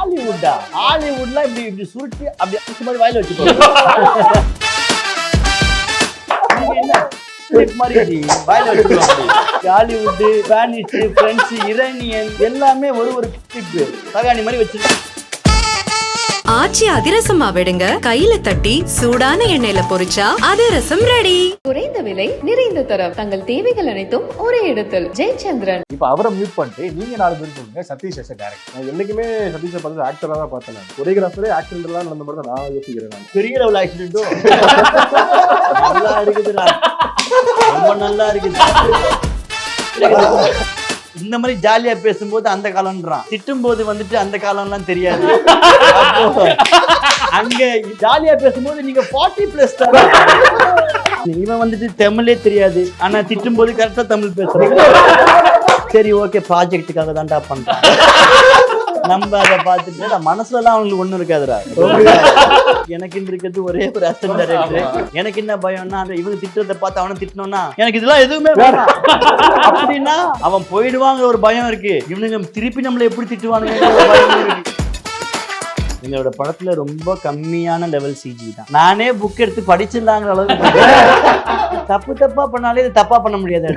ஹாலிவுட்லாம் இப்படி சுருட்டி அப்படி அடிச்ச மாதிரி வாயில வச்சுக்கோ. ஹாலிவுட், ஸ்பானிஷ், பிரெஞ்சு, இரேனியன் எல்லாமே ஒரு கிளிப் தகாணி மாதிரி வச்சிருக்கோம். ஆச்சி அதிரசமா விடுங்க, கையில தட்டி சூடான எண்ணெயில பொரிச்சா அதிரசம் ரெடி. குறைந்த விலை, நிறைந்த தரம், தங்கள் தேவைகள் அனைத்தும் ஒரே இடத்தில். ஜெயச்சந்திரன். இப்ப அவரை மியூட் பண்ணிட்டு நீங்க 4 பேர் சொல்லுங்க. Satish yes director. நான் என்னைக்குமே சதீஷை பார்த்து ஆக்டரா தான் பார்த்தேன். கொரியோகிராஃபரே ஆக்சிடென்ட்லாம் நடந்த மாதிரி தான் நான் யோசிக்கிறேன். பெரிய லெவல் ஆக்சிடென்ட்டும் நல்லா இருக்குதுடா, ரொம்ப நல்லா இருக்குது. இந்த மாதிரி ஜாலியா பேசும்போது அந்த காலம்ன்றான், திட்டும் போது வந்துட்டு அந்த காலம்லாம் தெரியாது. அங்க ஜாலியா பேசும்போது நீங்க 40+ தான். இவன் வந்துட்டு தமிழே தெரியாது, ஆனா திட்டும் போது கரெக்டா தமிழ் பேசுறீங்க. சரி ஓகே, ப்ராஜெக்டுக்காக தான்டா பண்றான். நம்ம அதை பார்த்துட்டு மனசுல எல்லாம் அவங்களுக்கு ஒண்ணும் இருக்காதுடா. எனக்கு இருக்கிறது ஒரே ஒரு அசிஸ்டன்ட் டைரக்டர். எனக்கு என்ன பயம்னா, இவங்க திட்டத்தை பார்த்து அவனை திட்டணும்னா எனக்கு இதெல்லாம் எதுவுமே வேணாம் அப்படின்னா அவன் போயிடுவாங்க ஒரு பயம் இருக்கு. இவனுங்க திருப்பி நம்மள எப்படி திட்டுவானுங்க ஒரு பயம் இருக்கு. எங்களோட படத்துல ரொம்ப கம்மியான லெவல் சிஜி தான். நானே புக் எடுத்து படிச்சிடலாங்கிற அளவுக்கு தப்பா பண்ணாலே இது தப்பா பண்ண முடியாது.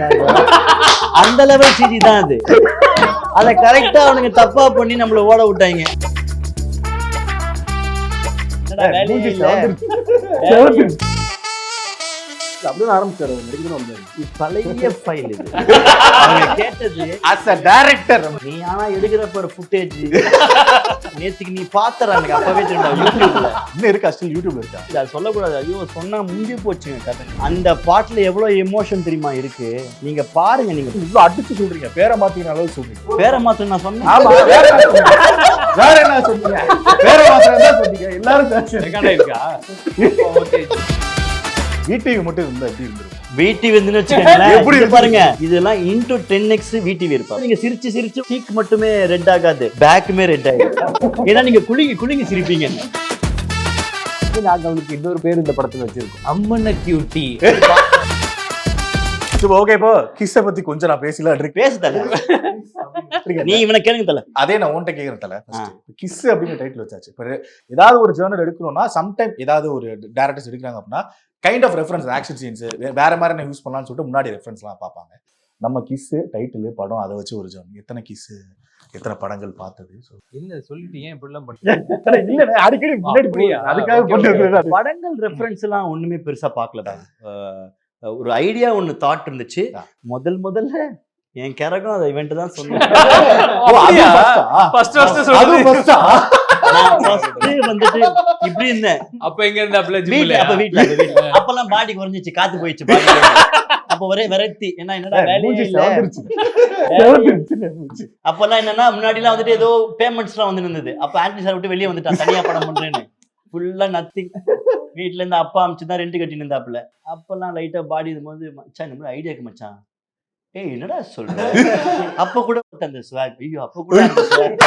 அந்த லெவல் சிஜி தான் அது. அதை கரெக்டா அவனுங்க தப்பா பண்ணி நம்மள ஓட விட்டாங்க. அப்படியே ஆரம்பிச்சாரு. பழைய ஃபைல் இது. கேட்டது as a director. நீ ஆனா எடுக்கிறப்ப ஒரு ஃபுட்டேஜ் நேத்துக்கு நீ பாத்தற எனக்கு அப்பவே தெரியும். யூடியூப்ல இன்னும் இருக்கா? ஸ்டில் யூடியூப்ல இருக்கா? இத சொல்ல கூடாது. ஐயோ சொன்னா முடிஞ்சு போச்சுங்க கதை. அந்த பாட்டுல எவ்வளவு எமோஷன் தெரியுமா இருக்கு. நீங்க பாருங்க. நீங்க இவ்வளவு அடிச்சு சொல்றீங்க, பேரை மாத்தின அளவு சொல்றீங்க. பேரை மாத்த நான் சொன்னேன். ஆமா, வேற என்ன சொன்னீங்க? பேரை மாத்திரம் தான் சொன்னீங்க. எல்லாரும் ரெக்கார்ட் ஆயிருக்கா? ஓகே. VTV மட்டும் இருந்தா எப்படி இருந்திருக்கும்? VTV வந்து வச்சுக்கோங்களேன், எப்படி பாருங்க. இதெல்லாம் into 10x VTV இருப்பா. நீங்க சிரிச்சு சீக் மட்டுமே ரெட் ஆகாது, பேக்குமே ரெட் ஆயிடும். ஏன்னா நீங்க குளிங்கி சிரிப்பீங்க. நாங்க அவளுக்கு இன்னொரு பேர் இந்த படத்துல வச்சிருக்கோம், அம்மன கியூட்டி. ஓகே, இப்போ கிஸ்ஸ பத்தி கொஞ்சம் நான் பேசுதல. நீ இவனை கேளுங்க தல. அதே நான் உன்கிட்ட கேக்குறேன் தல. கிஸ் அப்படிங்கிற டைட்டில் வச்சாச்சு. இப்போ ஏதாவது ஒரு ஜேர்னல் எடுக்கணும்னா சம்டைம் ஏதாவது ஒரு டைரக்டர்ஸ் எடுக்கிறாங்க அப்படின்னா kind of reference, action scenes வேற மாதிரி என்ன யூஸ் பண்ணலாம்னு சொல்லிட்டு முன்னாடி ரெஃபரன்ஸ்லாம் பார்ப்பாங்க. நம்ம கிஸ் டைட்டில் படம் அதை வச்சு ஒரு ஜேர்னல் எத்தனை கிஸ் எத்தனை படங்கள் பார்த்தது என்ன சொல்லிட்டீங்க இப்படிலாம் பண்ணீங்க? அடிக்கடி முன்னாடி அதுக்காக படங்கள் ரெஃபரன்ஸ் எல்லாம் ஒண்ணுமே பெருசா பார்க்கலடா. ஒரு ஐடியா ஒண்ணு தாட் இருந்துச்சு. முதல்ல என் கேரக்டரும் அதை இவன்ட்டு தான் சொன்னேன். வந்துட்டு இப்படி இருந்தேன். அப்ப எங்க இருந்த அப்பெல்லாம் பாடி குறைஞ்சிச்சு, காத்து போயிடுச்சு. அப்ப ஒரே வெரைட்டி. என்னடா அப்பெல்லாம் என்னன்னா முன்னாடி எல்லாம் வந்துட்டு ஏதோ பேமெண்ட்ஸ் எல்லாம் வந்து இருந்தது. அப்ப ஆண்டனி சார் விட்டு வெளியே வந்துட்டான், தனியா படம் பண்றேன்னு. ஃபுல்லா நத்திங். வீட்டுல இருந்து அப்பா அமிச்சுதான் ரெண்ட் கட்டின்னு இருந்தாப்புல. அப்பெல்லாம் லைட்டா பாடி இருக்கும்போது மச்சான் இந்த மாதிரி ஐடியாக்கு மச்சான், ஏய் என்னடா சொல்ற? அப்ப கூட அந்த ஸ்வாக், ஐயோ அப்ப கூட அந்த ஸ்வாக்,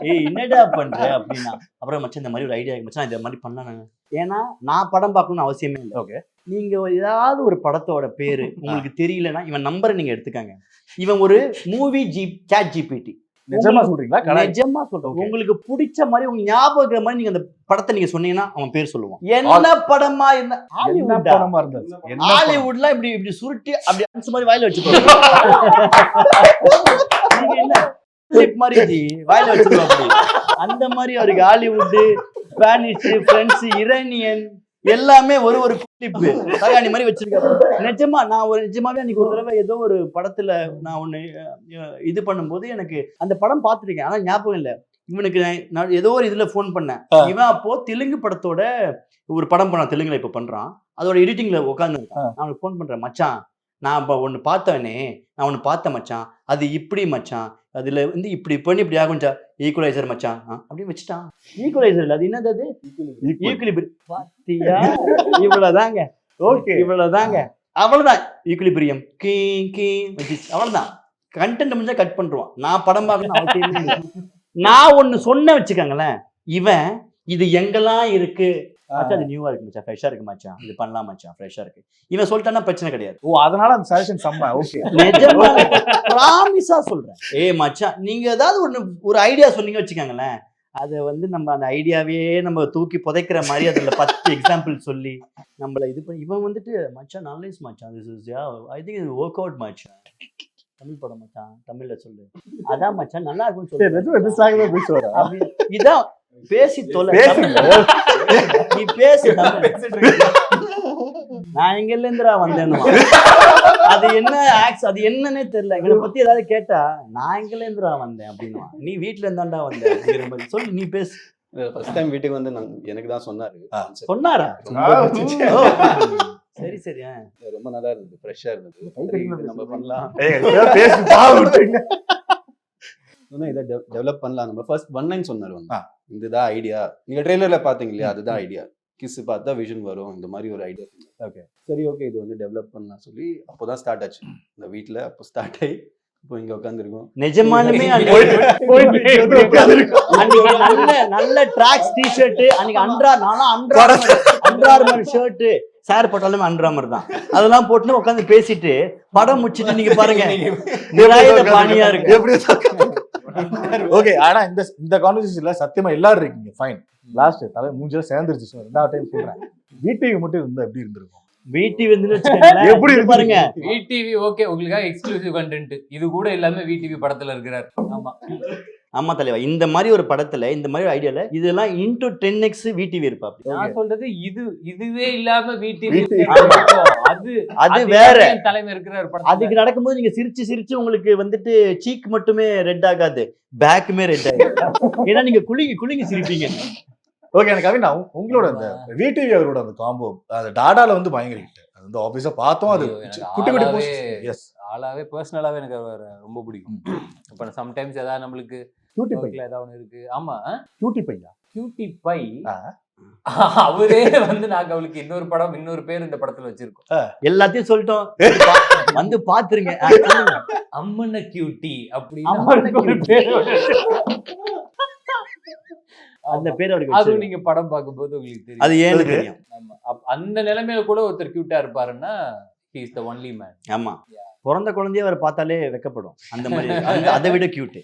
ஏய் என்னடா பண்ற அப்படின்னா. அப்புறம் மச்சான் இந்த மாதிரி ஒரு ஐடியா மச்சான், இந்த மாதிரி பண்ணலாம். ஏன்னா நான் படம் பார்க்கணும்னு அவசியமே இல்லை. ஓகே, நீங்க ஏதாவது ஒரு படத்தோட பேரு உங்களுக்கு தெரியலன்னா இவன் நம்பரை நீங்க எடுத்துக்காங்க. இவன் ஒரு மூவி சாட் ஜிபிடி. நிஜமா சொல்றீங்களா? நிஜமா சொல்றேன். உங்களுக்கு பிடிச்ச மாதிரி உங்க ஞாபகம் மாதிரி நீங்க அந்த படத்தை நீங்க சொன்னீங்கன்னா அவன் பேர் சொல்லுவான். என்ன படமா என்ன படமா இருந்தது? ஹாலிவுட்லாம் இப்படி சுருட்டி அப்படி அடிச்ச மாதிரி வாயில வச்சுக்கோ. நீங்க என்ன கிளிப் மாதிரி வாயில வச்சுக்கோ. அந்த மாதிரி அவருக்கு ஹாலிவுட், ஸ்பானிஷ், பிரெஞ்சு, இரேனியன் எல்லாமே ஒரு கிளிப் தகாணி மாதிரி வச்சிருக்காரு. நிஜமாவே அன்னைக்கு ஒரு தடவை ஏதோ ஒரு படத்துல நான் ஒண்ணு இது பண்ணும்போது எனக்கு அந்த படம் பார்த்துருக்கேன், ஆனா ஞாபகம் இல்லை. இவனுக்கு நான் ஏதோ ஒரு இதுல போன் பண்ணேன். இவன் அப்போ தெலுங்கு படத்தோட ஒரு படம் பண்ணான், தெலுங்குல இப்ப பண்றான். அதோட எடிட்டிங்ல உட்காந்து நான் அவனுக்கு போன் பண்றேன், மச்சான் நான் இப்ப ஒண்ணு பார்த்தவனே, நான் ஒண்ணு பார்த்தேன் மச்சான், அது இப்படி மச்சான், அதுல வந்து இப்படி பண்ணி இப்படி ஆகும்ச்சா, ஈக்குவலைசர் மச்சான் அப்படின்னு வச்சுட்டான். ஈக்குவலைசர் இல்ல, அது என்னது? அது ஈக்குலிபிரியம். பாத்தியா, இவ்வளவுதாங்க. ஓகே, இவ்வளவுதாங்க, அவ்வளவுதான். ஈக்குலிபிரியம் கீ அவ்வளவுதான். கண்டென்ட் முடிஞ்சா கட் பண்றான். நான் படம் பார்க்கணும் அவசியமே இல்லை. நான் ஒண்ணு சொன்ன வச்சுக்கோங்களேன், இவன் இது எங்கெல்லாம் இருக்கு மச்சான், அது நியூவா இருக்கு மச்சான், ஃப்ரெஷ்ஷா இருக்கு மச்சான், இது பண்ணலாம் மச்சான், ஃப்ரெஷ்ஷா இருக்கு. இவன் சொல்லிட்டானா பிரச்சனை கிடையாது. ஓ, அதனால அந்த சஜஷன் செம்ம. ஓகே, நிஜமா பிராமிஸா சொல்றேன். ஏய் மச்சான், நீங்க ஏதாவது ஒரு ஐடியா சொன்னீங்க வச்சுக்கோங்களேன், அதை வந்து நம்ம அந்த ஐடியாவே நம்ம தூக்கி புதைக்கிற மாதிரி அதில் 10 எக்ஸாம்பிள் சொல்லி நம்மளை இது பண்ணி இவன் வந்துட்டு மச்சான் நல்ல மச்சான் திஸ் இஸ் ஐ திங்க் இது ஒர்க் அவுட் மச்சான் தமிழ் படம் மச்சான் தமிழ்ல சொல்லு அதான் மச்சான் நல்லா இருக்கும்னு சொல்லி இதான் பேசி தொலை நீ பேசு நான் எங்கல இருந்துடா வந்தேன்னு அது என்ன அது என்னன்னே தெரியல எங்களை பத்தி ஏதாவது கேட்டா நான் எங்கல இருந்துடா வந்தேன் அப்படின்னு நீ வீட்டுல இருந்தாண்டா வந்தேன் அப்படிங்கிற மாதிரி சொல்லு நீ பேசு ஃபர்ஸ்ட் டைம் வீட்டுக்கு வந்து எனக்கு தான் சொன்னாரா சரி சரி ரொம்ப நல்லா இருந்தது, ஃப்ரெஷ்ஷா இருந்தது. நம்ம பண்ணலாம், இதை டெவலப் பண்ணலாம். நம்ம ஃபர்ஸ்ட் 1 லைன் சொன்னாரு, இதுதான் ஐடியா. நீங்க ட்ரெய்லர்ல பாத்தீங்க இல்லையா, அதுதான் ஐடியா. கிஸ் பார்த்தா விஷன் வரும், இந்த மாதிரி ஒரு ஐடியா. ஓகே சரி, ஓகே இது வந்து டெவலப் பண்ணலாம் சொல்லி அப்போதான் ஸ்டார்ட் ஆச்சு இந்த வீட்டுல. அப்போ ஸ்டார்ட் ஆகி இப்போ இங்க உட்காந்துருக்கோம். நிஜமாலுமே நல்ல ட்ராக்ஸ் டி-ஷர்ட் அன்னைக்கு அண்டர் ஷர்ட் சார் போட்டாலுமே அண்டர் தான், அதெல்லாம் போட்டு உட்காந்து பேசிட்டு படம் முடிச்சிட்டு நீங்க பாருங்க பானியா இருக்கு. ஓகே, ஆனா இந்த கான்வர்சேஷன்ல சத்தியமா எல்லாரும் இருக்கீங்க ஃபைன். லாஸ்ட் தலை மூஞ்சில சேர்ந்துருச்சு. ரெண்டாவது டைம் சொல்றேன், வீட்டுக்கு மட்டும் இருந்தா எப்படி இருந்திருக்கும்? VTV வந்து எப்படி பாருங்க. VTV ஓகே, உங்களுக்காக எக்ஸ்க்ளூசிவ் கண்டென்ட் இது கூட எல்லாமே VTV படத்துல இருக்கிறார். ஆமா ஆமா தலைவா, இந்த மாதிரி ஒரு படத்துல இந்த மாதிரி ஒரு ஐடியால இதெல்லாம் into 10x VTV இருப்பா. நான் சொல்றது இதுவே இல்லாம VTV அது வேற தலைமை இருக்கிறார். அதுக்கு நடக்கும்போது நீங்க சிரிச்சு உங்களுக்கு வந்துட்டு சீக் மட்டுமே ரெட் ஆகாது, பேக்குமே ரெட் ஆகும். ஏன்னா நீங்க குளிங்க சிரிப்பீங்க. ஓகே, எனக்கு கவினா உங்களோட அந்த VTV அவரோட அந்த காம்போ அந்த டாடால வந்து பயங்கர ஹிட். அது வந்து ஆபீஸா பார்த்தோம், அது குட்டி போஸ்ட். எஸ், ஆளாவே பர்சனலாவே எனக்கு ரொம்ப பிடிக்கும். இப்ப சம்டைம்ஸ் ஏதாவது நம்மளுக்கு கியூட்டி பை ஏதாவது ஒன்று இருக்கு. ஆமா, கியூட்டி பையா, கியூட்டி பை அவரே வந்து நாங்க அவளுக்கு இன்னொரு பேர் இந்த படத்துல வச்சிருக்கோம். எல்லாத்தையும் சொல்லிட்டோம், வந்து பாத்துருங்க. அம்மன கியூட்டி அப்படின்னு ஒரு பேர், அந்த பேர் அவருக்கு அதுவும் நீங்க படம் பார்க்கும்போது உங்களுக்கு தெரியும். அது ஏன்னு தெரியும். ஆமா, அந்த நிலைமையில கூட ஒருத்தர் கியூட்டா இருப்பாருன்னா he is the only man. ஆமா, பிறந்த குழந்தைய அவர் பார்த்தாலே வெக்கப்படும். அந்த மாதிரி அதை விட கியூட்.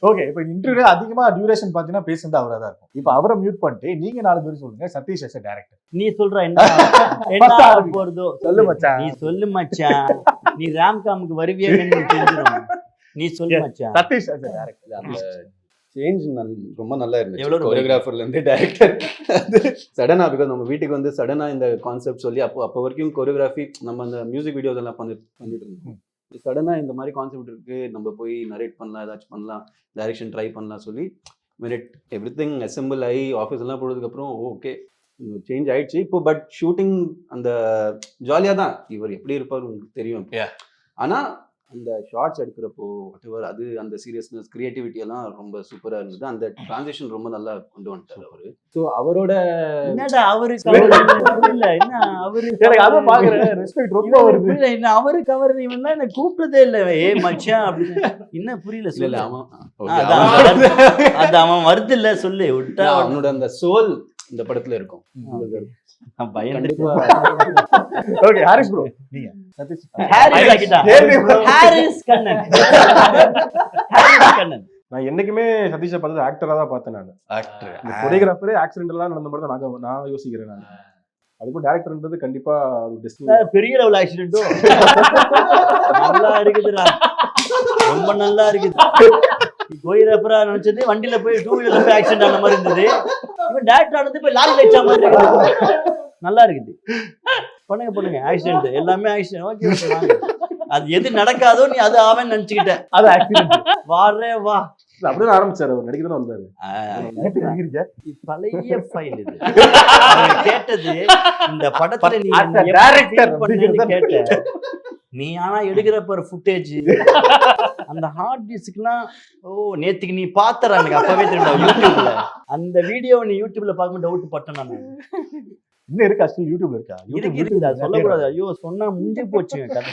ஓகே, இப்போ இன்டர்வியூ அதிகமா டியூரேஷன் பாத்தீங்கன்னா பேசுறது அவரா தான் இருக்கும். இப்போ அவரை மியூட் பண்ணிட்டு நீங்க 4 பேர் சொல்லுங்க. சதீஷ் as a director, நீ சொல்ற என்ன போறதோ சொல்லு மச்சான். நீ சொல்லு மச்சான், நீ ராம்காமுக்கு வருவியான்னு தெரிஞ்சிடும். நீ சொல்லு மச்சான். சதீஷ் as a director, அந்த சேஞ்ச் ரொம்ப நல்லா இருந்துச்சு. எவ்வளவு கோரியோகிராஃபர்ல இருந்து டைரக்டர் சடனா, பிகாஸ் நம்ம வீட்டுக்கு வந்து சடனா இந்த கான்செப்ட் சொல்லி அப்போ வரைக்கும் கோரியோகிராஃபி நம்ம அந்த மியூசிக் வீடியோஸ் எல்லாம் பண்ணிட்டு இருந்தோம். சடனா இந்த மாதிரி கான்செப்ட் இருக்கு, நம்ம போய் நரேட் பண்ணலாம், ஏதாச்சும் பண்ணலாம், டைரக்ஷன் ட்ரை பண்ணலாம் சொல்லி எவ்ரிதிங் அசெம்பிள் ஆகி ஆஃபீஸ் எல்லாம் போனதுக்கு அப்புறம் ஓகே சேஞ்ச் ஆயிடுச்சு இப்போ. பட் ஷூட்டிங் அந்த ஜாலியா தான், இவர் எப்படி இருப்பார் உங்களுக்கு தெரியும். ஆனா அந்த ஷார்ட்ஸ் எடுக்கிறப்போ அது அந்த சீரியஸ்னஸ், கிரியேட்டிவிட்டி எல்லாம் ரொம்ப சூப்பரா இருந்தது. அந்த டிரான்சிஷன் ரொம்ப நல்லா கொண்டு வந்துட்டாரு அவரு. ஸோ அவரோட என்னடா அவருக்கு இல்ல, என்ன அவரு அதை பாக்குறேன் ரெஸ்பெக்ட் ரொம்ப வருது. இல்ல என்ன அவருக்கு அவர் இவன் என்ன கூப்பிட்டதே இல்ல, ஏ மச்சான் அப்படின்னு என்ன புரியல. இல்ல அது அவன் வருது இல்ல சொல்லு விட்டா. அவனோட அந்த சோல் இந்த படத்துல இருக்கும். ஓகே, ஹாரிஸ் ப்ரோ, நீங்க ஹாரிஸ் கண்ணன். நான் என்னைக்குமே சதீஷை பார்த்தது ஆக்டரா தான் பார்த்தேன். நான் ஆக்டர், கொரியோகிராஃபரே ஆக்சிடென்டெல்லாம் நடந்த மாதிரி தான் நான் யோசிக்கிறேன். நான் அதுக்கும் டேரக்டர்ன்றது கண்டிப்பா பெரிய லெவல் ஆக்சிடென்ட்டும் நல்லா இருக்குதுடா, ரொம்ப நல்லா இருக்குது. கோரியோகிராஃபரா நினைச்சது வண்டியில போய் 2 வீலர்ல போய் ஆக்சிடென்ட் ஆன மாதிரி இருந்தது. இவன் டேரக்டர் ஆனது போய் லாரி வச்ச மாதிரி இருக்குது. நல்லா இருக்குது. பண்ணுங்க ஆக்சிடென்ட், எல்லாமே ஆக்சிடென்ட். ஓகே, அது எது நடக்காதோ நீ அது ஆவன்னு நினைச்சுக்கிட்ட, அது ஆக்சிடென்ட். வாரே வா அப்படியே ஆரம்பிச்சாரு, அவர் நடிக்க தானே வந்தாரு. பழைய ஃபைல் இது. கேட்டது இந்த படத்துல நீ டைரக்டர் கேட்ட, நீ ஆனா எடுக்கிறப்ப ஃபுட்டேஜ் அந்த ஹார்ட் டிஸ்க்லாம் நேத்துக்கு நீ பாத்தற, எனக்கு அப்பவே தெரியும் யூடியூப்ல அந்த வீடியோ. நீ யூடியூப்ல பார்க்க டவுட் பட்டேன் நான். இன்னும் இருக்கா? ஸ்டில் யூடியூப்ல இருக்கா? இருக்குது, அது சொல்லக்கூடாது. ஐயோ சொன்னா முடிஞ்சு போச்சுங்க கதை.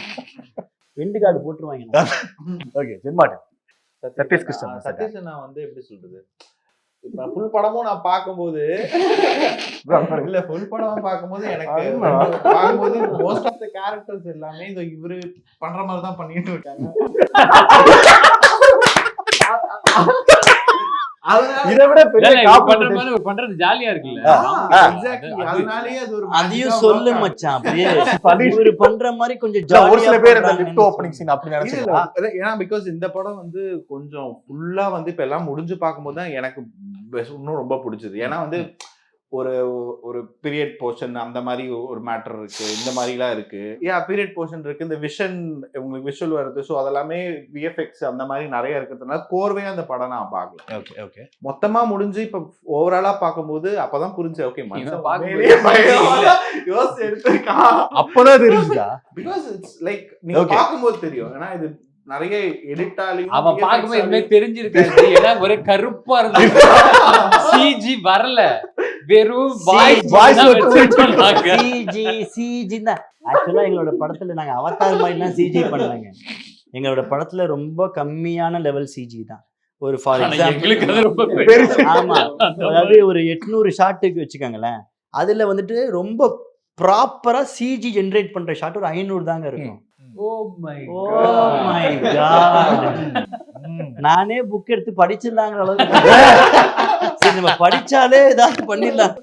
வெண்டு கார்டு போட்டுருவாங்க. ஓகே, ஜென்மாட்டன் சதீஷ் கிருஷ்ணன். சதீஷ் நான் வந்து எப்படி சொல்றது, இப்ப ஃபுல் படமும் நான் பார்க்கும்போது இல்ல ஃபுல் படம் பார்க்கும்போது எனக்கு பார்க்கும்போது மோஸ்ட் ஆஃப் த கேரக்டர்ஸ் எல்லாமே இந்த இவரு பண்ற மாதிரி தான் பண்ணிட்டு இருக்காங்க. இதை விட பெரிய பண்றது ஜாலியா இருக்குல்ல. அதனாலேயே அது ஒரு அதையும் சொல்லு மச்சான் அப்படியே இவரு பண்ற மாதிரி கொஞ்சம் ஒரு சில பேர் இந்த லிஃப்ட் ஜாலியா ஓப்பனிங் சீன் அப்படி இல்ல, நினைச்சீங்களா? இல்ல. ஏன்னா பிகாஸ் இந்த படம் வந்து கொஞ்சம் ஃபுல்லா வந்து இப்ப எல்லாம் முடிஞ்சு பார்க்கும்போது தான் எனக்கு இன்னும் ரொம்ப பிடிச்சது. ஏன்னா வந்து ஒரு ஒரு பீரியட் போர்ஷன் அந்த மாதிரி ஒரு மேட்டர் இருக்கு, இந்த மாதிரிலாம் இருக்கு. பீரியட் போர்ஷன் இருக்கு, இந்த விஷன் உங்களுக்கு விஷுவல் வருது. ஸோ அதெல்லாமே விஎஃப்எக்ஸ் அந்த மாதிரி நிறைய இருக்கிறதுனால கோர்வையா அந்த படம் நான் பார்க்கல. Okay okay. மொத்தமா முடிஞ்சு இப்ப ஓவராலா பார்க்கும்போது அப்பதான் புரிஞ்சு ஓகே மனுஷன் பார்க்கும்போது உண்மையிலேயே யோசிச்சு எடுத்திருக்கான். அப்பதான் தெரிஞ்சுதா? பிகாஸ் இட்ஸ் லைக் நீங்க Okay. பார்க்கும்போது தெரியும். ஏன்னா இது நிறைய எடிட்டாலையும் அவன் பார்க்கும்போது எதுவுமே தெரிஞ்சிருக்காது. ஏன்னா ஒரே கருப்பா இருந்தது. சிஜி வரல, வெறும் voice சிஜி தான். ஆக்சுவலா எங்களோட படத்துல நாங்க அவதார் மாதிரி தான் சிஜி பண்ணாங்க. எங்களோட படத்துல ரொம்ப கம்மியான லெவல் சிஜி தான். ஒரு ஃபார் எங்களுக்கு அது ரொம்ப எக்ஸாம்பிள் ஆமா, அதாவது ஒரு 800 ஷாட்டுக்கு வச்சுக்கோங்களேன். அதுல வந்துட்டு ரொம்ப ப்ராப்பரா சிஜி ஜென்ரேட் பண்ற ஷாட் ஒரு 500 தாங்க இருக்கும். Oh my oh my God, நானே புக் எடுத்து படிச்சிடலாங்கிற அளவுக்கு சரி, நம்ம படிச்சாலே ஏதாவது பண்ணிடலாம்.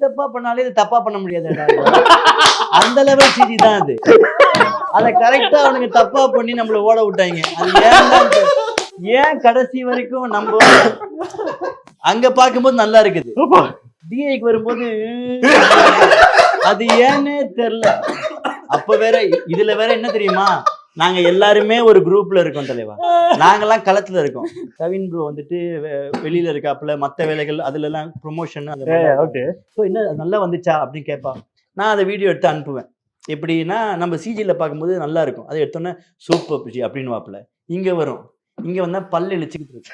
தப்பா பண்ணாலே இது தப்பா பண்ண முடியாது. அந்த லெவல் சிஜி தான் அது. அதை கரெக்டா அவனுக்கு தப்பா பண்ணி நம்மள ஓட விட்டாங்க. அது ஏன் கடைசி வரைக்கும் நம்ம அங்க பார்க்கும்போது நல்லா இருக்குது, டிஐக்கு வரும்போது அது ஏன்னே தெரியல. அப்ப வேற இதுல வேற என்ன தெரியுமா, நாங்க எல்லாருமே ஒரு குரூப்ல இருக்கோம் தலைவா. நாங்கெல்லாம் களத்துல இருக்கோம். கவின் ப்ரோ வந்துட்டு வெளியில இருக்காப்புல, மத்த வேலைகள் அதுல எல்லாம் ப்ரொமோஷன் என்ன நல்லா வந்துச்சா அப்படின்னு கேட்பா. நான் அதை வீடியோ எடுத்து அனுப்புவேன். எப்படின்னா நம்ம சிஜியில் பார்க்கும்போது நல்லா இருக்கும், அதை எடுத்தோன்னே சூப்பர் ஜி அப்படின்னு வாப்புல. இங்க வரும், இங்க வந்தா பல்லு இழிச்சுக்கிட்டு இருக்கு.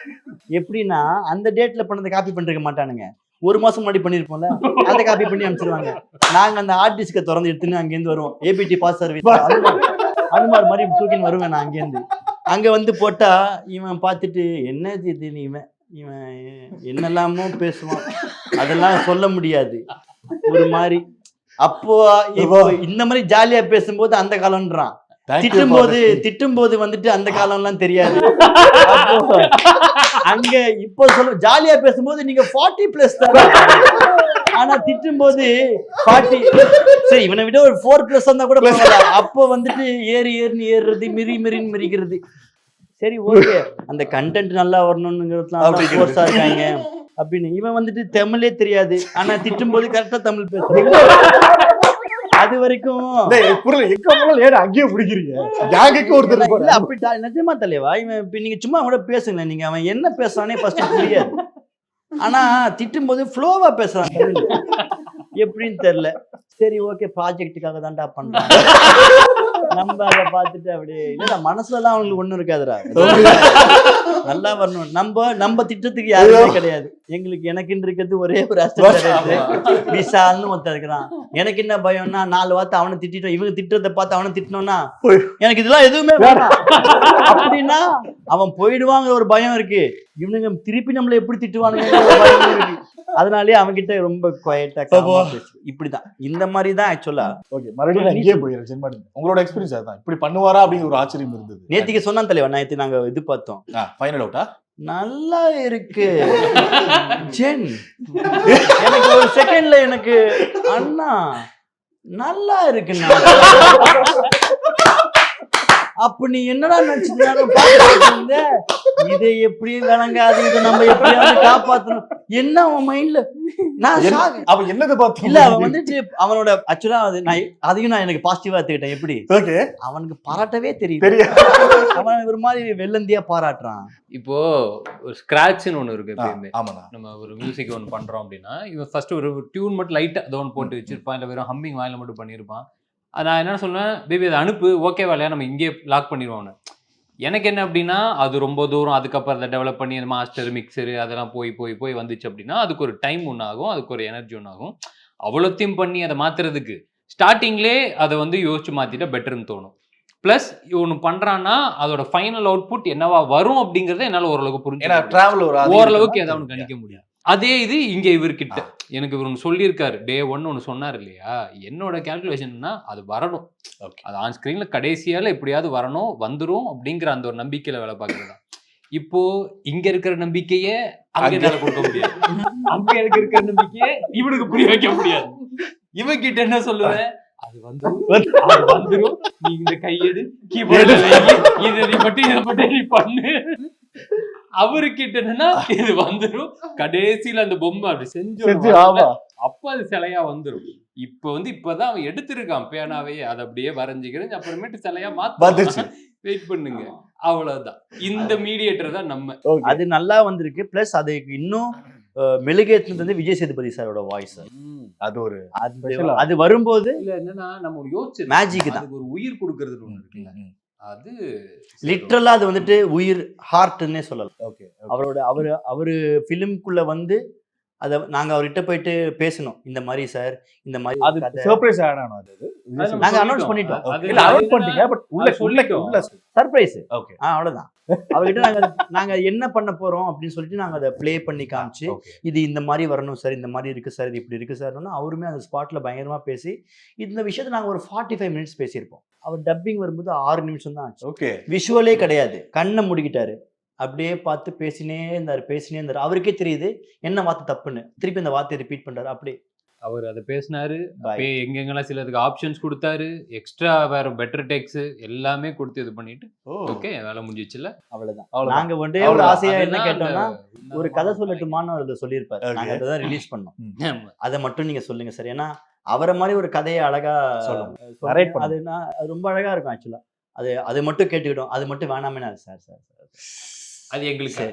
எப்படின்னா அந்த டேட்ல பண்ணதை காப்பி பண்ணிருக்க மாட்டானுங்க, ஒரு மாசம் முன்னாடி பண்ணிருப்போம்ல, அதை காப்பி பண்ணி அனுப்பிச்சிருவாங்க. நாங்க அந்த ஹார்ட் டிஸ்கை திறந்து எடுத்துன்னு அங்கேருந்து வருவோம். ஏபிடி பாஸ் சர்வீஸ் அனுமார் மாதிரி தூக்கின்னு வருவேன் நான் அங்கேருந்து. அங்க வந்து போட்டா இவன் பார்த்துட்டு என்ன இது, இவன் இவன் என்னெல்லாமோ பேசுவான், அதெல்லாம் சொல்ல முடியாது ஒரு மாதிரி. அப்போ இந்த மாதிரி ஜாலியா பேசும்போது அந்த காலம்ன்றான், திட்டும் போது வந்துட்டு அந்த காலம் எல்லாம் தெரியாது. அங்க இப்போ சொல்ல ஜாலியா பேசும்போது நீங்க 40+ தான், ஆனா திட்டும் போது 40. சரி, இவனை விட ஒரு 4+ இருந்தா கூட பரவாயில்ல. அப்போ வந்துட்டு ஏறுறது, மிரின்னு மிரிக்கிறது. சரி ஓகே, அந்த கண்டென்ட் நல்லா வரணும்ங்கிறதுலாம் ஃபோர்ஸா இருக்காங்க அப்படின்னு. இவன் வந்துட்டு தமிழே தெரியாது, ஆனா திட்டும் போது கரெக்டா தமிழ் பேசுறீங்க. அது வரைக்கும் அங்கேயே பிடிக்கிறீங்க. அப்படி நிஜமா தலைவா, இவன் இப்ப நீங்க சும்மா கூட பேசுங்க, நீங்க அவன் என்ன பேசுறானே ஃபர்ஸ்ட் புரியாது. ஆனா திட்டும் போது ஃப்ளோவா பேசுறான், எப்படின்னு தெரியல. சரி ஓகே, ப்ராஜெக்டுக்காக தான்டா பண்றான். நம்ம அதை பார்த்துட்டு அப்படியே இல்ல, மனசுல எல்லாம் அவங்களுக்கு ஒண்ணும் இருக்காதுடா, நல்லா வரணும். நம்ம திட்டத்துக்கு யாருமே கிடையாது. எனக்குன்னு இருக்கிறது ஒரே ஒரு விசால்னு ஒருத்தர் இருக்கிறான். எனக்கு என்ன பயம்னா, 4 வார்த்தை அவனை திட்டோம், இவங்க திட்டத்தை பார்த்து அவனை திட்டணும்னா எனக்கு இதெல்லாம் எதுவுமே வேணாம். அப்படின்னா அவன் போயிடுவாங்கிற ஒரு பயம் இருக்கு, இவனுங்க திருப்பி நம்மள எப்படி திட்டுவானுங்க. அதனாலே அவன்கிட்ட ரொம்ப குவைட்டா இப்படிதான், இந்த மாதிரி தான் ஆக்சுவலா. ஓகே, மறுபடியும் அங்கேயே போயிடுறேன். உங்களோட எக்ஸ்பீரியன்ஸ் அதான், இப்படி பண்ணுவாரா அப்படின்னு ஒரு ஆச்சரியம் இருந்தது. நேத்திக்கு சொன்னா தலைவா, நேத்து நாங்க இது பார்த்தோம், ஃபைனல் அவுட்டா நல்லா இருக்கு ஜென். எனக்கு ஒரு செகண்ட்ல எனக்கு அண்ணா நல்லா இருக்குண்ணா, அப்ப நீ என்னடா நினைச்சிருந்த, இதை எப்படியும் விளங்காது, இதை நம்ம எப்படியாவது காப்பாத்தணும். என்ன அவன் மைண்ட்ல அவன் என்னது பார்த்து இல்ல, அவன் வந்துட்டு அவனோட ஆக்சுவலா அதையும் நான் எனக்கு பாசிட்டிவா எடுத்துக்கிட்டேன். எப்படி அவனுக்கு பாராட்டவே தெரியும், அவன் ஒரு மாதிரி வெள்ளந்தியா பாராட்டுறான். இப்போ ஒரு ஸ்கிராட்ச்னு ஒண்ணு இருக்கு. ஆமாண்ணா, நம்ம ஒரு மியூசிக் ஒன்று பண்றோம் அப்படின்னா, இவன் ஃபர்ஸ்ட் ஒரு டியூன் மட்டும் லைட்டா அதை ஒன்று போட்டு வச்சிருப்பான், இல்ல வெறும் ஹம்மிங் வாயில மட்டும் பண்ணியிருப்பான். நான் என்ன சொல்லுவேன், பேபி அதை அனுப்பு, ஓகேவா இல்லையா, நம்ம இங்கே லாக் பண்ணிடுவோம். எனக்கு என்ன அப்படின்னா, அது ரொம்ப தூரம், அதுக்கப்புறம் அதை டெவலப் பண்ணி அந்த மாஸ்டர் மிக்சரு அதெல்லாம் போய் வந்துச்சு அப்படின்னா அதுக்கு ஒரு டைம் ஒன்றாகும், அதுக்கு ஒரு எனர்ஜி ஒன்றாகும். அவ்வளோத்தையும் பண்ணி அதை மாற்றுறதுக்கு ஸ்டார்டிங்லே அதை வந்து யோசிச்சு மாற்றிட்டா பெட்டர்னு தோணும். ப்ளஸ் ஒன்று பண்ணுறான்னா அதோட ஃபைனல் அவுட்புட் என்னவா வரும் அப்படிங்கிறத என்னால் ஓரளவுக்கு புரிஞ்சு ஓரளவுக்கு ஏதாவது ஒன்று கணிக்க முடியும். அதே இது இங்க இவர்கிட்ட எனக்கு இவர் ஒன்று சொல்லியிருக்காரு, டே 1 ஒன்று சொன்னார் இல்லையா, என்னோட கேல்குலேஷன்னா அது வரணும், அது ஆன் ஸ்கிரீன்ல கடைசியால எப்படியாவது வரணும், வந்துடும் அப்படிங்கிற அந்த ஒரு நம்பிக்கையில வேலை பார்க்கறது தான். இப்போ இங்க இருக்கிற நம்பிக்கையே அங்க என்னால கொடுக்க முடியாது, அங்க எனக்கு இருக்கிற நம்பிக்கையே இவனுக்கு புரிய வைக்க முடியாது. இவன் கிட்ட என்ன சொல்லுவேன், அது வந்துரும், நீ இந்த கையெடு, கீபோர்டு இதை நீ மட்டும் இதை மட்டும் நீ பண்ணு. அவருக்கிட்ட என்னன்னா இது வந்துரும், கடைசியில அந்த பொம்மை அப்படி செஞ்சு அப்ப அது சிலையா வந்துரும். இப்ப இப்பதான் அவன் எடுத்திருக்கான் பேனாவையே, அதை அப்படியே வரைஞ்சிக்கிறேன், அப்புறமேட்டு சிலையா மாத்த வெயிட் பண்ணுங்க, அவ்வளவுதான். இந்த மீடியேட்டர் தான் நம்ம. அது நல்லா வந்திருக்கு. பிளஸ் அதுக்கு இன்னும் மெழுகேத்துனது வந்து விஜய் சேதுபதி சாரோட வாய்ஸ். அது ஒரு அது வரும்போது இல்ல என்னன்னா நம்ம யோசிச்சு மேஜிக் தான், அதுக்கு ஒரு உயிர் கொடுக்கறது ஒண்ணு இருக்குல்ல, அது லிட்டரலா அது வந்துட்டு உயிர், ஹார்ட்னே சொல்லலாம். ஓகே, அவரு ஃபிலிம்குள்ள வந்து அத நாங்க அவர்கிட்ட போயிட்டு பேசணும், இந்த மாதிரி சார், இந்த மாதிரி அது சர்ப்ரைஸ் ஆட் ஆனது. அது நாங்க அனௌன்ஸ் பண்ணிட்டோம். இல்ல அனௌன்ஸ் பண்ணிட்டீங்க, பட் உள்ள சர்ப்ரைஸ். ஓகே, அவ்வளவுதான். அவர்கிட்ட நாங்க என்ன பண்ண போறோம் அப்படின்னு சொல்லிட்டு நாங்க அதை ப்ளே பண்ணி காமிச்சு, இது இந்த மாதிரி வரணும் சார், இந்த மாதிரி இருக்கு சார், இது இப்படி இருக்கு சார்னா அவருமே அந்த ஸ்பாட்ல பயங்கரமா பேசி இந்த விஷயத்தை நாங்க ஒரு 45 மினிட்ஸ் பேசியிருப்போம். அவர் டப்பிங் வரும்போது 6 நிமிஷம் தான் ஆச்சு. ஓகே, விஷுவலே கிடையாது, கண்ணை மூடிக்கிட்டாரு, அப்படியே பார்த்து பேசினே இருந்தாரு. அவருக்கே தெரியுது என்ன வார்த்தை தப்புன்னு, திருப்பி அந்த வார்த்தையை ரிப்பீட் பண்றாரு. அப்படியே அவர் அதை பேசினாரு, எங்கெங்கெல்லாம் சிலதுக்கு ஆப்ஷன்ஸ் கொடுத்தாரு, எக்ஸ்ட்ரா வேற பெட்டர் டெக்ஸ் எல்லாமே கொடுத்து இது பண்ணிட்டு ஓகே வேலை முடிஞ்சிச்சுல, அவ்வளவுதான். நாங்க ஒன்றே ஒரு ஆசையா என்ன கேட்டோம்னா, ஒரு கதை சொல்லட்டுமான்னு அதை சொல்லியிருப்பாரு. நாங்க அதை தான் ரிலீஸ் பண்ணோம். அதை மட்டும் நீங்க சொல்லுங்க சார், ஏன்னா அவரை மாதிரி ஒரு கதையை அழகா அதுனா அது ரொம்ப அழகா இருக்கும் ஆக்சுவலா. அது மட்டும் கேட்டுக்கிட்டோம், அது மட்டும் வேணாமே சார் அது எங்களுக்கு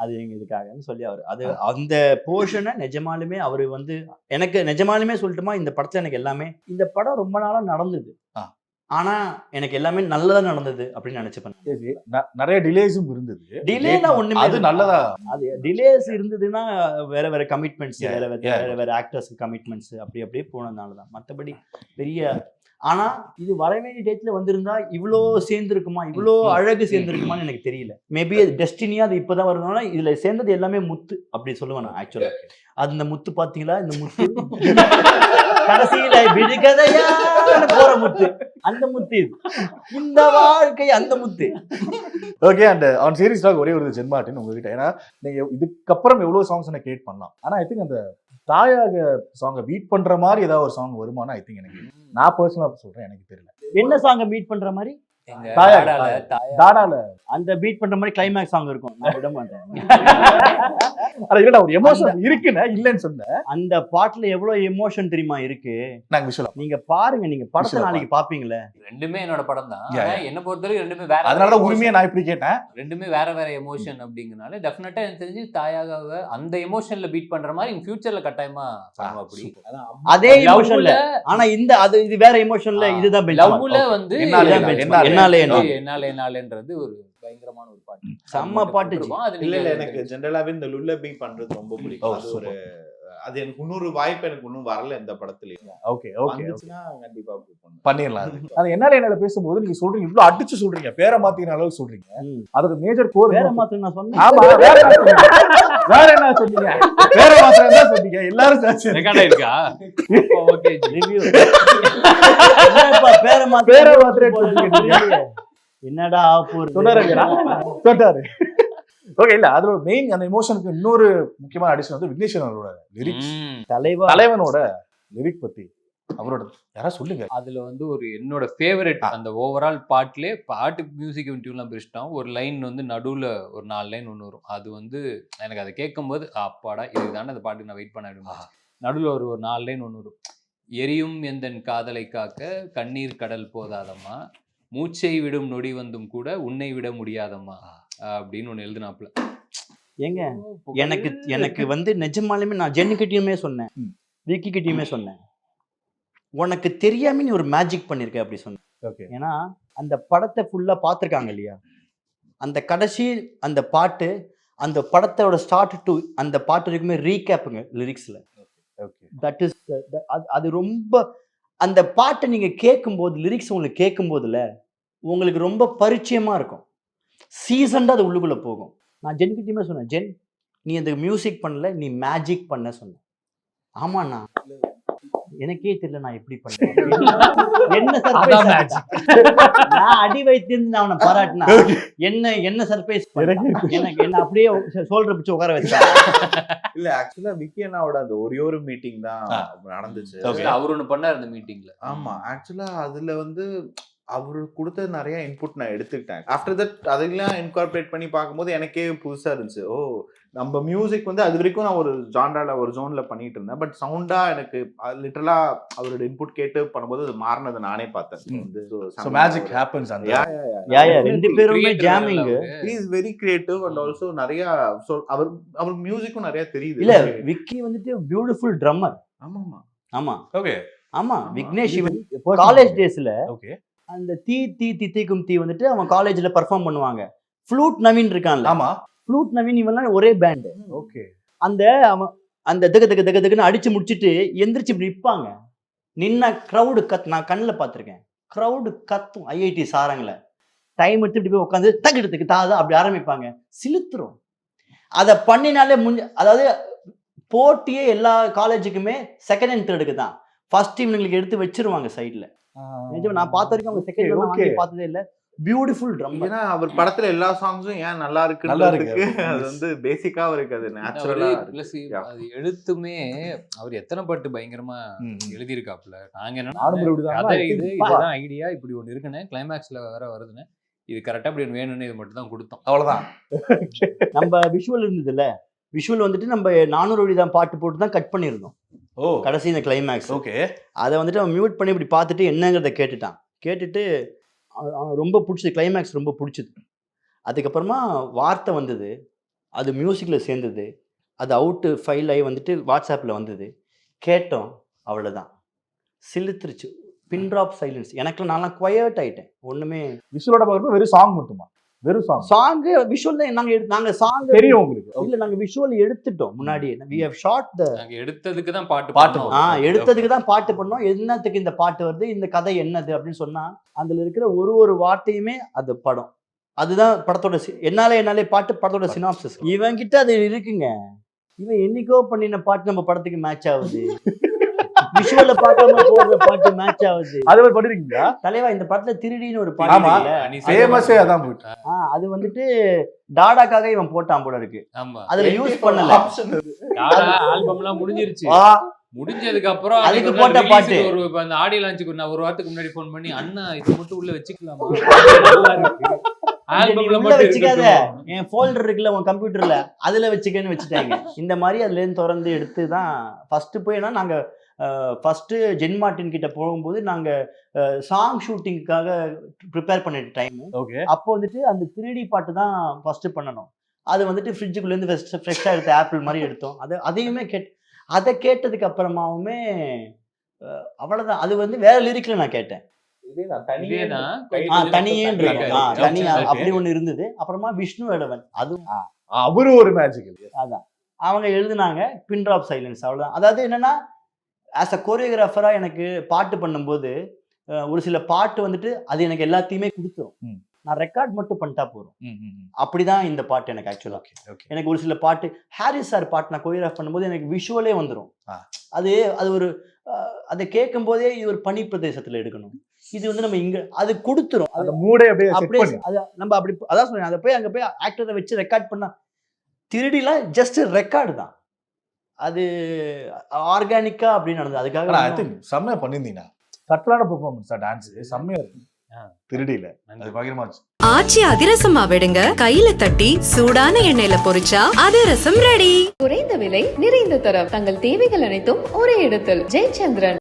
அது எங்க இதுக்காகன்னு சொல்லி அது அந்த போர்ஷனை நிஜமாலுமே அவரு எனக்கு நிஜமாலுமே சொல்லட்டுமா, இந்த படத்துல எனக்கு எல்லாமே, இந்த படம் ரொம்ப நாளா நடந்தது, ஆனா எனக்கு எல்லாமே நல்லதா நடந்தது அப்படின்னு நினைச்சுப்பேன். நிறைய டிலேஸும் இருந்தது. டிலேனா ஒண்ணுமே, அது நல்லதா, அது டிலேஸ் இருந்ததுன்னா வேற கமிட்மெண்ட்ஸ், வேற ஆக்டர்ஸ்க்கு கமிட்மெண்ட்ஸ் அப்படி அப்படியே போனதுனாலதான். மற்றபடி பெரிய, ஆனா இது வர வேண்டிய டேட்ல வந்திருந்தா இவ்வளோ சேர்ந்துருக்குமா, இவ்வளோ அழகு சேர்ந்துருக்குமான்னு எனக்கு தெரியல. மேபி அது டெஸ்டினியா, அது இப்பதான் வருதுனால இதுல சேர்ந்தது எல்லாமே முத்து அப்படி சொல்லுவேன் நான் ஆக்சுவலா. அது இந்த முத்து பாத்தீங்களா, இந்த முத்து கடைசியில விடுகதையா போற முத்து, அந்த முத்து, இந்த வாழ்க்கை அந்த முத்து. Okay, and on series talk ஒரே ஒரு ஜென் மார்ட்டின் உங்ககிட்ட, ஏன்னா நீங்க இதுக்கப்புறம் எவ்வளவு சாங்ஸ் என்ன கிரியேட் பண்ணலாம், ஆனா ஐ திங்க் அந்த தாயாக சாங்கை பீட் பண்ற மாதிரி ஏதாவது ஒரு சாங் வருமானா ஐ திங்க் எனக்கு, நான் பர்சனலா சொல்றேன், எனக்கு தெரியல என்ன சாங்கை பீட் பண்ற மாதிரி. தாடால அந்த பீட் பண்ற மாதிரி கிளைமேக்ஸ் சாங் இருக்கும், நான் விட மாட்டேன். ஒரு எமோஷன் இருக்குன்னு இல்லன்னு சொன்னேன். அந்த பாட்டுல எவ்வளவு எமோஷன் தெரியுமா இருக்கு, நாங்க விஷுவலா நீங்க பாருங்க, நீங்க படத்தை நாளைக்கு பாப்பீங்களே. ரெண்டுமே என்னோட படம் தான், என்ன பொறுத்தவரைக்கும் ரெண்டுமே வேற, அதனால உரிமையா நான் இப்படி கேட்டேன். ரெண்டுமே வேற வேற எமோஷன் அப்படிங்கறனால டெஃபினட்டா எனக்கு தெரிஞ்சு தாயாக அந்த எமோஷன்ல பீட் பண்ற மாதிரி இன் ஃபியூச்சர்ல கட்டாயமா பண்ணுவா. அப்படி அதே எமோஷன்ல, ஆனா இது வேற எமோஷன்ல, இதுதான் லவ்ல என்னாலேன்றது ஒரு பயங்கரமான ஒரு பாட்டு, செம்ம பாட்டு. இல்ல எனக்கு ஜெனரலாவே இந்த லுல்லபி பண்றது ரொம்ப பிடிக்கும். அது ஒரு, அது எனக்கு இன்னொரு வாய்ப்பு எனக்கு இன்னும் வரல இந்த படத்துலயும். ஓகே வந்துச்சுன்னா கண்டிப்பா பண்ணிடலாம். அது என்னால பேசும்போது நீங்க சொல்றீங்க, இவ்வளவு அடிச்சு சொல்றீங்க, பேரை மாத்தின அளவுக்கு சொல்றீங்க. அதோட மேஜர் கோர் பேரை மாத்து நான் சொன்னேன். ஆமா, வேற என்ன சொன்னீங்க, பேரை மாத்திரம் தான் சொன்னீங்க. எல்லாரும் ரெக்கார்ட் ஆயிருக்கா? ஓகே, ரிவ்யூ பேரை மாத்திரம் என்னடா சொன்னாரு. ஓகே, இல்ல அதோட மெயின் அந்த எமோஷனுக்கு இன்னொரு முக்கியமான அடிஷன் வந்து விக்னேஸ்வரனோட லிரிக்ஸ், தலைவனோட லிரிக் பத்தி அவரோட யாரா சொல்லுங்க. அதுல ஒரு என்னோட ஃபேவரட் அந்த ஓவரால் பாட்டுல, பாட்டு மியூசிக் டியூன்லாம் பிரிச்சிட்டோம், ஒரு லைன் நடுவுல ஒரு 4 லைன் ஒன்று வரும். அது எனக்கு அதை கேட்கும்போது அப்பாடா இதுதானே அந்த பாட்டுக்கு நான் வெயிட் பண்ண விடுமா. நடுவுல ஒரு 4 லைன் ஒன்று வரும். எரியும் எந்தன் காதலை காக்க கண்ணீர் கடல் போதாதம்மா, மூச்சை விடும் நொடி வந்தும் கூட உன்னை விட முடியாதம்மா அப்படின்னு ஒன்று எழுதுனாப்புல. ஏங்க எனக்கு நிஜமாலுமே நான் ஜென்னிக்கிட்டையுமே சொன்னேன், விக்கி கிட்டையுமே சொன்னேன், உனக்கு தெரியாம நீ ஒரு மேஜிக் பண்ணிருக்க அப்படி சொன்னேன். ஏன்னா அந்த படத்தை ஃபுல்லா பார்த்துருக்காங்க இல்லையா, அந்த கடைசி அந்த பாட்டு, அந்த படத்தோட ஸ்டார்ட் டு அந்த பாட்டு வரைக்குமே ரீகேப்புங்க லிரிக்ஸ்ல. தட் இஸ் அது ரொம்ப, அந்த பாட்டை நீங்க கேட்கும்போது, லிரிக்ஸ் உங்களுக்கு கேட்கும்போதுல உங்களுக்கு ரொம்ப பரிச்சயமா இருக்கும், சீசன்டா அது உள்ளுக்குள்ள போகும். நான் ஜென் கிட்டயுமே சொன்னேன், ஜென் நீ அந்த மியூசிக் பண்ணல, நீ மேஜிக் பண்ண சொன்ன. ஆமாண்ணா எனக்கே தெரியல நான் எப்படி பண்ணேன். என்ன சர்ப்ரைஸ் நான் அடி வைத்திருந்து நான் அவனை பாராட்டினா என்ன சர்ப்ரைஸ் எனக்கு என்ன அப்படியே சோல்டர் பிடிச்சு உட்கார வச்சா. இல்ல ஆக்சுவலா விக்கி அண்ணாவோட அந்த ஒரே ஒரு மீட்டிங் தான் நடந்துச்சு. அவர் ஒண்ணு பண்ணார் அந்த மீட்டிங்ல. ஆமா ஆக்சுவலா அதுல வந்து அவரு கொடுத்த நிறைய இன்புட் நான் எடுத்துக்கிட்டேன். ஆஃப்டர் தட் அதெல்லாம் இன்கார்பரேட் பண்ணி பார்க்கும்போது எனக்கே புதுசா இருந்துச்சு. ஓ நம்ம மியூசிக் வந்து அது வரைக்கும் நான் ஒரு ஜான்ரால ஒரு ஜோன்ல பண்ணிட்டு இருந்தேன். பட் சவுண்டா எனக்கு லிட்டரலா அவரோட இன்புட் கேட்டு பண்ணும்போது அது மாறினதை நானே பார்த்தேன். So magic happens அந்த யா ரெண்டு பேருமே jamming. he is very creative and also நிறைய அவர் மியூசிக்கும் நிறைய தெரியுது. இல்ல விக்கி வந்துட்டு பியூட்டிஃபுல் ட்ரம்மர். ஆமா ஆமா ஆமா ஓகே ஆமா விக்னேஷ் காலேஜ் டேஸ்ல ஓகே அந்த தீக்கும் தீ வந்துட்டு அவன் காலேஜ்ல பெர்ஃபார்ம் பண்ணுவாங்க. ஃப்ளூட் நவீன் இருக்கான்ல, ஆமா ஃப்ளூட் நவீன் இவெல்லாம் ஒரே பேண்ட். ஓகே அந்த அவன் அந்த தகுன்னு அடிச்சு முடிச்சுட்டு எந்திரிச்சு இப்படி நிற்பாங்க. நின்ன க்ரௌடு நான் கண்ணில் பார்த்துருக்கேன். க்ரௌடு கத்தும் ஐஐடி சாரங்களை டைம் எடுத்து இப்படி போய் உட்காந்து தகிடத்துக்கு தாதான் அப்படி ஆரம்பிப்பாங்க. சிலுத்துரும். அதை பண்ணினாலே அதாவது போட்டியே எல்லா காலேஜுக்குமே செகண்ட் அண்ட் தேர்டுக்கு தான். ஃபர்ஸ்ட் இவங்களுக்கு எடுத்து வச்சிருவாங்க சைட்ல. நான் பார்த்த வரைக்கும் அவங்க செகண்ட் பார்த்ததே இல்ல. Beautiful drum. ஏன்னா அவர் படத்துல எல்லா சாங்ஸும் ஏன் நல்லா இருக்கு அது வந்து பேசிக்காவா இருக்கு. அது நேச்சுரலா பிளஸ் அது எழுத்துமே அவர் எத்தனை பாட்டு பயங்கரமா எழுதியிருக்காப்ல. நாங்க என்னன்னா இதுதான் ஐடியா இப்படி ஒண்ணு இருக்குன்னு கிளைமேக்ஸ்ல வேற வருதுன்னு இது கரெக்டா இப்படி வேணும்னு இது மட்டும் தான் கொடுத்தோம். அவ்வளவுதான். நம்ம விஷுவல் இருந்தது இல்ல, விஷுவல் வந்துட்டு நம்ம 400 வழி தான் பாட்டு போட்டு தான் கட் பண்ணியிருந்தோம். ஓ கடைசி இந்த கிளைமேக்ஸ். ஓகே அதை வந்துட்டு அவன் மியூட் பண்ணி இப்படி பார்த்துட்டு என்னங்கிறத கேட்டுட்டு அவன் ரொம்ப பிடிச்சது, கிளைமேக்ஸ் ரொம்ப பிடிச்சது. அதுக்கப்புறமா வார்த்தை வந்தது, அது மியூசிக்கில் சேர்ந்தது, அது அவுட்டு ஃபைல் ஆகி வந்துட்டு வாட்ஸ்அப்பில் வந்தது. கேட்டோம், அவ்வளோதான். சிலுத்துருச்சு. Pin drop silence. எனக்கு நான் குவையட் ஆகிட்டேன். ஒன்றுமே விஷுவலோட பார்க்கும்போது வெறும் சாங் மட்டுமா? வெறும் சாங்கு விஷுவல் தான். நாங்க சாங் தெரியும் உங்களுக்கு? இல்ல நாங்க விஷுவல் எடுத்துட்டோம் முன்னாடியே. we have shot the எடுத்ததுக்கு தான் பாட்டு எடுத்ததுக்கு தான் பாட்டு பண்ணோம். என்னத்துக்கு இந்த பாட்டு வருது, இந்த கதை என்னது அப்படின்னு சொன்னா அதுல இருக்கிற ஒரு வார்த்தையுமே அது படம். அதுதான் படத்தோட என்னாலே பாட்டு படத்தோட சினாப்சிஸ். இவன் கிட்ட அது இருக்குங்க. இவன் என்னைக்கோ பண்ணின பாட்டு நம்ம படத்துக்கு மேட்ச் ஆகுது. விஷுவல பார்க்காம போடுற பாட்டு மேட்ச் ஆகுது. அது மாதிரி பண்ணிருக்கீங்களா தலைவா? இந்த படத்துல திருடின்னு ஒரு பாட்டு ஃபேமஸே அதான் போயிட்டு. அது வந்துட்டு டாடாக்காக இவன் போட்டான் போல இருக்கு. அதுல யூஸ் பண்ணல. ஆல்பம்லாம் முடிஞ்சிருச்சு. முடிஞ்சதுக்கு அப்புறம் அதுக்கு போட்ட பாட்டு ஒரு அந்த ஆடியோ லான்ச்சுக்கு நான் ஒரு வாரத்துக்கு முன்னாடி ஃபோன் பண்ணி அண்ணா இது மட்டும் உள்ள வச்சுக்கலாமா? ஆல்பம்ல மட்டும் வச்சுக்காத, என் ஃபோல்டர் இருக்குல்ல உன் கம்ப்யூட்டர்ல அதுல வச்சுக்கன்னு வச்சுட்டாங்க. இந்த மாதிரி அதுல இருந்து திறந்து எடுத்து தான் ஃபர்ஸ்ட் போய் நாங்க ஃபர்ஸ்ட் ஜென் மார்டின் கிட்ட போகும்போது நாங்க சாங் ஷூட்டிங்காக ப்ரிப்பேர் பண்ணிட்ட டைம். அப்போ வந்துட்டு அந்த 3D பாட்டு தான் ஃபர்ஸ்ட் பண்ணணும். அது வந்துட்டு ஃப்ரிட்ஜுக்குள்ளேருந்து ஃப்ரெஷ்ஷாக எடுத்த ஆப்பிள் மாதிரி எடுத்தோம். அதையுமே அதை கேட்டதுக்கு அப்புறமாவுமே அவ்வளோதான். அது வந்து வேற லிரிக்ல நான் கேட்டேன். தனியா அப்படி ஒண்ணு இருந்தது. அப்புறமா விஷ்ணு வேடவன், அதுவும் அவரு ஒரு மேஜிக். அதான் அவங்க எழுதுனாங்க பின் ட்ராப் சைலன்ஸ். அவ்வளவுதான். அதாவது என்னன்னா ஆஸ் அ கோரியோகிராஃபரா எனக்கு பாட்டு பண்ணும்போது ஒரு சில பாட்டு வந்துட்டு அது எனக்கு எல்லாத்தையுமே கொடுத்துரும். நான் ரெக்கார்ட் மட்டும் பண்ணிட்டா போறோம். அப்படிதான் இந்த பாட்டு எனக்கு ஆக்சுவலா. எனக்கு ஒரு சில பாட்டு ஹாரிஸ் சார் பாட்டு நான் கோரியோகிராஃப் பண்ணும்போது எனக்கு விஷுவலே வந்துடும். அது ஒரு அதை கேட்கும் போதே இது ஒரு பனி பிரதேசத்துல எடுக்கணும், இது வந்து நம்ம இங்க அது கொடுத்துரும். அது மூடே அப்படியே நம்ம அப்படி அதான் சொன்னேன். அதை போய் அங்க போய் ஆக்டரை வச்சு ரெக்கார்ட் பண்ணா திருடிலாம் ஜஸ்ட் ரெக்கார்டு தான். அது ஆர்கானிக்கா அப்படின்னு நடந்தது. அதுக்காக ஐ திங்க் செம்மையா பண்ணிருந்தீங்க. கட்லான பெர்ஃபார்மன்ஸ் டான்ஸ் செம்மையா இருக்கு. திருடில அது பயங்கரமா இருந்துச்சு. ஆச்சி அதிரசமா விடுங்க, கையில தட்டி சூடான எண்ணெயில பொரிச்சா அதிரசம் ரெடி. குறைந்த விலை, நிறைந்த தரம், தங்கள் தேவைகள் அனைத்தும் ஒரே இடத்தில். ஜெயச்சந்திரன்.